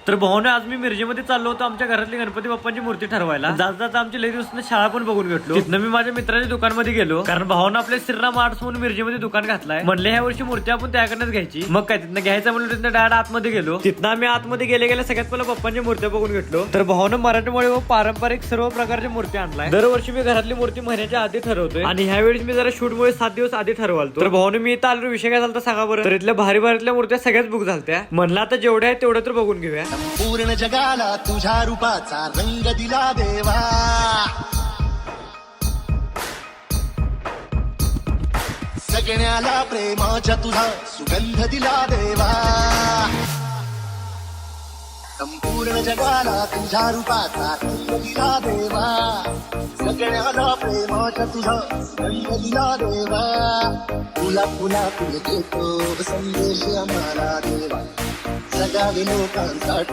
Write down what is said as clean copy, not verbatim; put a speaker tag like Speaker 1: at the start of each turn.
Speaker 1: तर भावाने आज मी मिरजेमध्ये चाललो होतो आमच्या घरातली गणपती बाप्पांची मूर्ती ठरवायला. जात जाता आमची लई दिवसांनी शाळा पण बघून घेतलो. तिथनं मी माझ्या मित्राच्या दुकानमध्ये गेलो, कारण भावानं आपल्या श्रीराम आर्ट्स म्हणून मिरजेमध्ये दुकान घातलाय. म्हणले ह्या वर्षी मूर्ती आपण त्याकडनंच घ्यायची. मग काय तिथनं घ्यायचं म्हणून तिथनं डायरेक्ट आतमध्ये गेलो. तिथनं आम्ही आतमध्ये गेल्या सगळ्यात पहिला बाप्पांच्या मूर्त्या बघून घेतलो. तर भावानं मराठमोळी व पारंपरिक सर्व प्रकारच्या मूर्ती आणलाय. दरवर्षी मी घरातली मूर्ती महिन्याच्या आधी ठरवतोय आणि ह्यावेळी मी जरा शूटमुळे 7 दिवस आधी ठरवालतो. तर भावानं मी इथं आलो, विषय काय झाला सांगा बरं. तर इथल्या भारी भारीतल्या मूर्त्या सगळ्याच बुक झालत्या. म्हणलं आता जेवढ्या आहेत तेवढ्या तर बघून घेऊया.
Speaker 2: पूर्ण जगाला तुझ्या रूपाचा रंग दिला देवा, सगळ्याला प्रेमाच्या तुझा सुगंध दिला देवा. संपूर्ण जगाला तुझ्या रूपाचा रंग दिला देवा, सगळ्याला प्रेमाच्या तुझा सुगंध दिला देवा. तुला तुला तुला देतो संदेश आम्हाला देवा, जगावे लोकांसाठी.